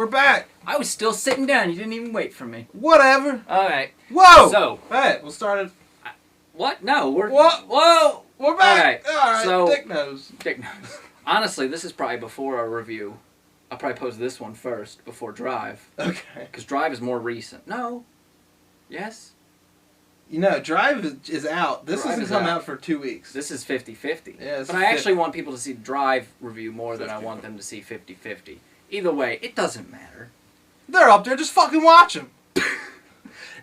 We're back. I was still sitting down. You didn't even wait for me. Whatever. All right. Whoa. So. Hey, we'll start it. What? No, we're. What? Whoa. We're back. All right. So. Dick knows. Dick knows. Honestly, this is probably before our review. I'll probably post this one first before Drive. Okay. Because Drive is more recent. No. Yes. You know, Drive is out. This Drive hasn't is come out. out for 2 weeks. This is 50-50. Yeah, but I actually want people to see Drive review more than I want them to see 50-50. Either way, it doesn't matter. They're up there. Just fucking watch them.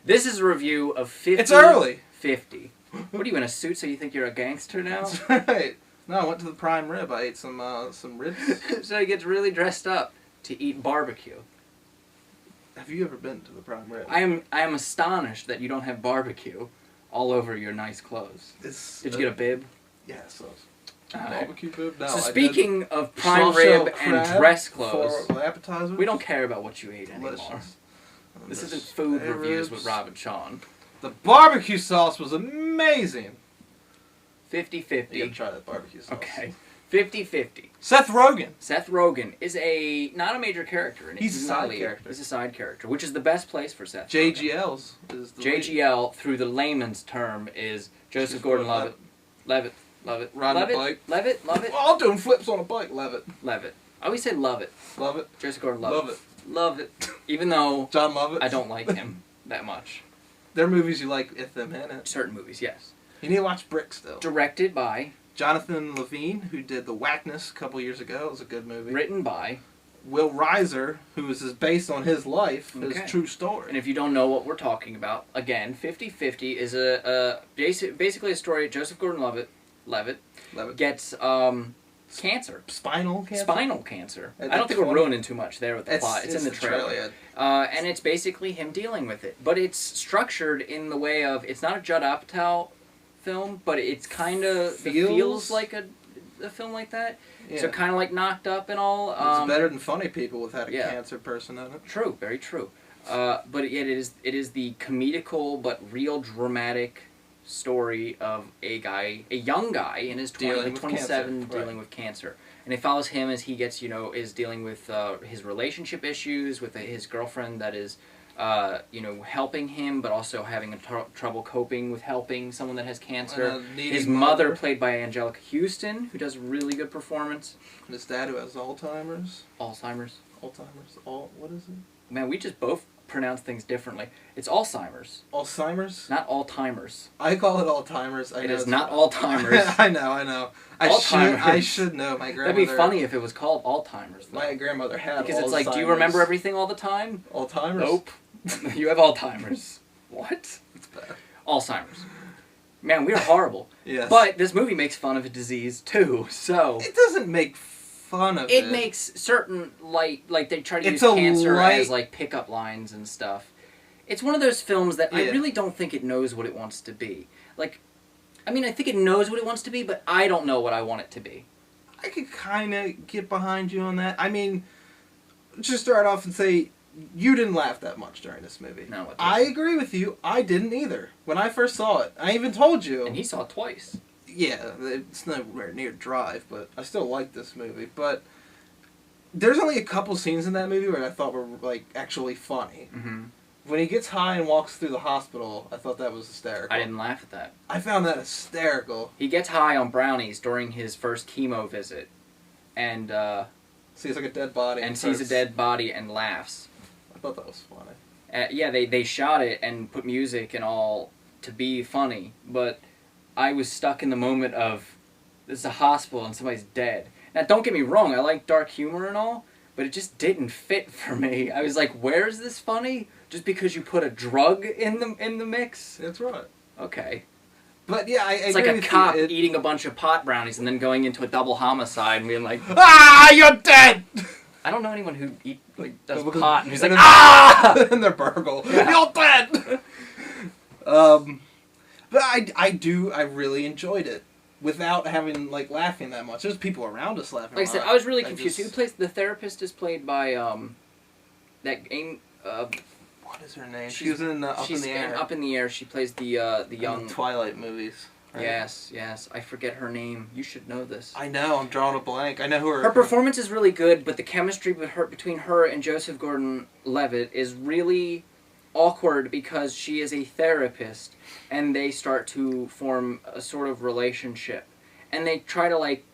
This is a review of 50. It's early. 50. What are you in a suit? So you think you're a gangster now? That's right. No, I went to the prime rib. I ate some ribs. So he gets really dressed up to eat barbecue. Have you ever been to the prime rib? I am astonished that you don't have barbecue all over your nice clothes. Did you get a bib? Yeah, so barbecue bib. No, so speaking of prime rib and dress clothes, for appetizers. We don't care about what you ate anymore. Delicious. This isn't food reviews with Rob and Sean. The barbecue sauce was amazing. 50-50. You gotta try that barbecue sauce. Okay. 50-50. Seth Rogen. Seth Rogen is not a major character. He's a side character. He's a side character, which is the best place for Seth JGL's is the JGL, through the layman's term, is Joseph Gordon-Levitt. Levitt. Riding a bike. Levitt. Oh, I'm doing flips on a bike. Levitt. I always say Lovett. Love it. Joseph Gordon-Levitt. Love it. Love it. Even though John Lovett. I don't like him that much. There are movies you like if them in it. Certain movies, yes. You need to watch Brick still. Directed by Jonathan Levine, who did The Whackness a couple years ago. It was a good movie. Written by Will Reiser, who is based on his life, his true story. And if you don't know what we're talking about, again, 50-50 is basically a story of Joseph Gordon-Levitt gets cancer. Spinal cancer? I don't think we're ruining too much there with the plot. It's in the trailer. And it's basically him dealing with it. But it's structured in the way of, it's not a Judd Apatow film, but it's kind of feels like a film like that. Yeah. So kind of like Knocked Up and all. It's better than Funny People without a cancer person in it. True, very true. But yet it is the comedical but real dramatic story of a young guy in his 20s, 27, dealing with cancer. And it follows him as he gets, is dealing with his relationship issues with his girlfriend that is, helping him, but also having trouble coping with helping someone that has cancer. His mother, played by Angelica Houston, who does a really good performance. And his dad, who has Alzheimer's. What is it? Man, we just both pronounce things differently. It's Alzheimer's. Alzheimer's? Not Alzheimer's. I call it Alzheimer's. It is not Alzheimer's. I know. I should know. My grandmother. That'd be funny if it was called Alzheimer's, though. My grandmother had Because it's like, do you remember everything all the time? Alzheimer's? Nope. You have Alzheimer's. What? It's bad. Alzheimer's. Man, we're horrible. Yes. But this movie makes fun of a disease, too, so... It doesn't make fun of it. It makes certain, like they try to use cancer as, pickup lines and stuff. It's one of those films that I really don't think it knows what it wants to be. I think it knows what it wants to be, but I don't know what I want it to be. I could kind of get behind you on that. I mean, just start off and say, you didn't laugh that much during this movie. No, I agree with you. I didn't either. When I first saw it, I even told you. And he saw it twice. Yeah, it's nowhere near Drive, but I still like this movie. But there's only a couple scenes in that movie where I thought were, actually funny. Mm-hmm. When he gets high and walks through the hosptal, I thought that was hysterical. I didn't laugh at that. I found that hysterical. He gets high on brownies during his first chemo visit, and sees a dead body. And sees a dead body and laughs. I thought that was funny. Yeah, they shot it and put music and all to be funny, but I was stuck in the moment of, this is a hospital and somebody's dead. Now, don't get me wrong, I like dark humor and all, but it just didn't fit for me. I was like, where is this funny? Just because you put a drug in the mix? That's right. Okay. But yeah, it's like a cop eating a bunch of pot brownies and then going into a double homicide and being like, ah, you're dead! I don't know anyone who does pot and who's like, ah! And they're burgle. Yeah. You're dead! But I really enjoyed it. Without having, laughing that much. There's people around us laughing. Like I said, I was really confused. Who plays the therapist is played by, what is her name? She was in Up in the Air. Up in the Air, she plays the young... the Twilight movies. Right? Yes, yes. I forget her name. You should know this. I know. I'm drawing a blank. I know who her performance is really good, but the chemistry between her and Joseph Gordon-Levitt is really awkward because she is a therapist, and they start to form a sort of relationship, and they try to like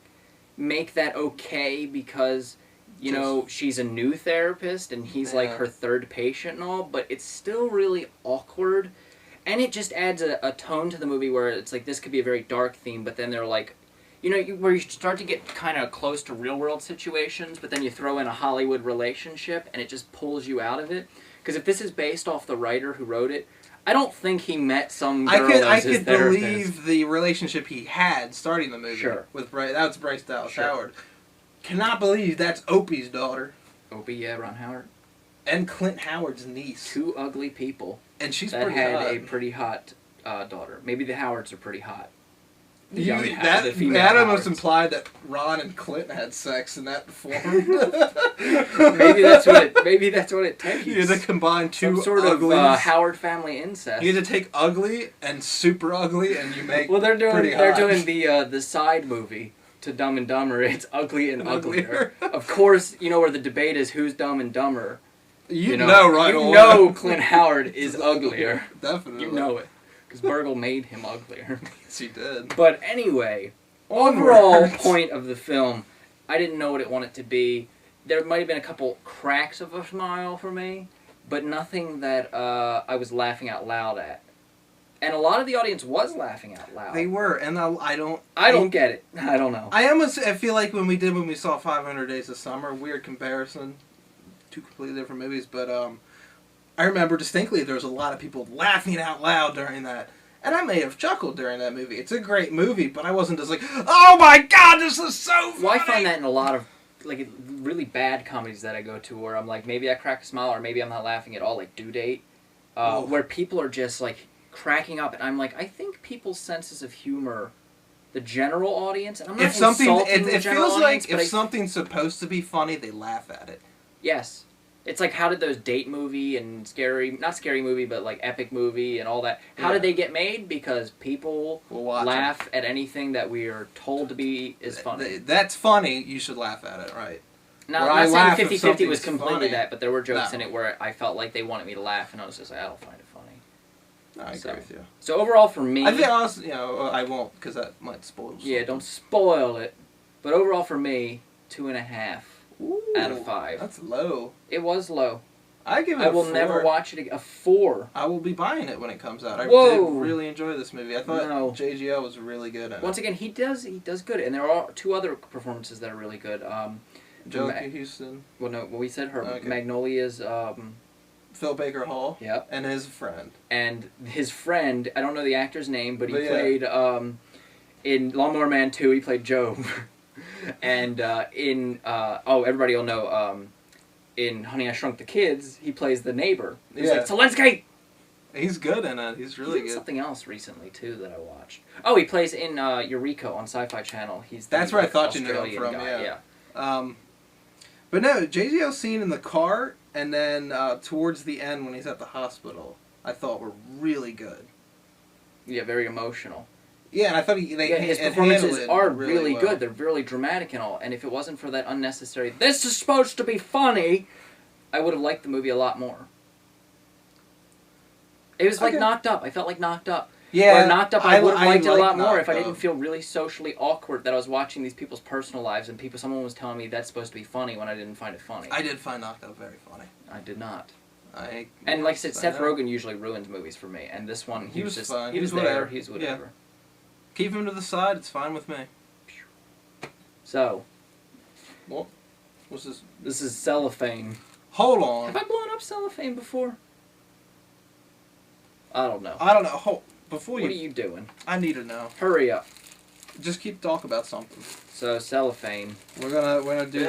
make that okay because you know she's a new therapist and he's like her third patient and all, but it's still really awkward. And it just adds a tone to the movie where it's like, this could be a very dark theme, but then they're like, you know, where you start to get kind of close to real-world situations, but then you throw in a Hollywood relationship, and it just pulls you out of it. Because if this is based off the writer who wrote it, I don't think he met some girl I as his could therapist. believe the relationship he had starting the movie. Sure. With that was Bryce Dallas Howard. Cannot believe that's Opie's daughter. Opie, yeah, Ron Howard. And Clint Howard's niece. Two ugly people. And she's that pretty had hot. a pretty hot daughter. Maybe the Howards are pretty hot. That almost implied that Ron and Clint had sex in that form. maybe that's what it takes. You had to combine two some sort uglies. of Howard family incest. You had to take ugly and super ugly, and you make they're doing hot. the side movie to Dumb and Dumber. It's Ugly and Uglier. Of course, you know where the debate is who's Dumb and Dumber. You know right you away. know Clint Howard is uglier. Definitely. You know it. Because Burgle made him uglier. Yes, he did. But anyway, overall point of the film, I didn't know what it wanted to be. There might have been a couple cracks of a smile for me, but nothing that I was laughing out loud at. And a lot of the audience was laughing out loud. They were, and I don't get it. I don't know. I feel like when we saw 500 Days of Summer, weird comparison, two completely different movies, but I remember distinctly there was a lot of people laughing out loud during that. And I may have chuckled during that movie. It's a great movie, but I wasn't just like, oh my god, this is so funny! Well, I find that in a lot of like really bad comedies that I go to where I'm like, maybe I crack a smile or maybe I'm not laughing at all, like Due Date, where people are just like cracking up, and I'm like, I think people's senses of humor, the general audience, and I'm not insulting the general audience, if something's supposed to be funny, they laugh at it. Yes. It's like, how did those Date movie and not scary movie, but like Epic movie and all that, how did they get made? Because people laugh at anything that we are told to be is funny. That's funny, you should laugh at it, right? Now, I'm not saying 50-50 was completely that, but there were jokes in it where I felt like they wanted me to laugh, and I was just like, I don't find it funny. No, I agree with you. So overall for me... I think honestly, I won't, because that might spoil something. Yeah, don't spoil it. But overall for me, 2.5 out of 5. That's low. It was low. I give it a 4. I will never watch it again. A 4. I will be buying it when it comes out. I did really enjoy this movie. I thought JGL was really good in it. Once again, he does good, and there are 2 other performances that are really good. Joaquin Houston. Well, no, we said her. Okay. Magnolia's... Phil Baker Hall. Yep. And his friend. And his friend, I don't know the actor's name, but he played in Lawnmower Man 2, he played Job. And everybody will know, in Honey, I Shrunk the Kids, he plays the neighbor. He's like, Zelensky! He's good in it. He's really good. Something else recently, too, that I watched. Oh, he plays in Eureka on Sci-Fi Channel. That's where I thought you knew him from, guy. Yeah. But no, JGL's scene in the car, and then towards the end when he's at the hospital, I thought were really good. Yeah, very emotional. Yeah, and I thought his performances are really good. They're really dramatic and all. And if it wasn't for that unnecessary, this is supposed to be funny, I would have liked the movie a lot more. It was like Knocked Up. I felt like Knocked Up. Yeah, where Knocked Up, I would have liked it a lot more if I didn't feel really socially awkward that I was watching these people's personal lives and someone was telling me that's supposed to be funny when I didn't find it funny. I did find Knocked Up very funny. I did not. And like I said, Seth Rogen usually ruins movies for me, and this one, he was just fine. He was there. He was whatever. Yeah. Keep him to the side. It's fine with me. So. What? What's this? This is Cellophane. Hold on. Have I blown up Cellophane before? I don't know. What are you doing? I need to know. Hurry up. Just keep talking about something. So Cellophane. We're gonna do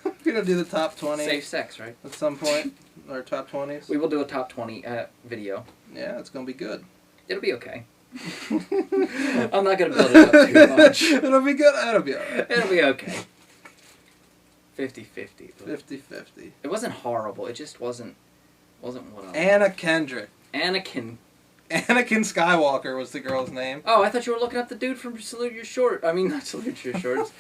we're gonna do the top 20. Safe sex, right? At some point, our top 20s. We will do a top 20 video. Yeah, it's gonna be good. It'll be okay. I'm not gonna build it up too much. It'll be good. It'll be alright. It'll be okay. 50-50. 50-50. It wasn't horrible. It just wasn't what I wanted. Anna Kendrick. Anakin. Anakin Skywalker was the girl's name. Oh, I thought you were looking up the dude from Salute Your Short. I mean, not Salute Your Shorts.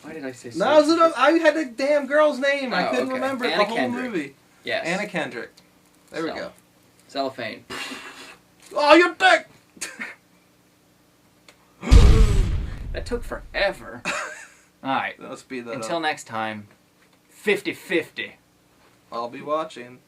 Why did I say Salute No, I had the damn girl's name. I couldn't okay. remember Anna the whole Kendrick. movie. Yes. Anna Kendrick. There we go. Cellophane. Oh, your dick! That took forever. Alright. Let's speed that up. Until next time, 50-50. I'll be watching.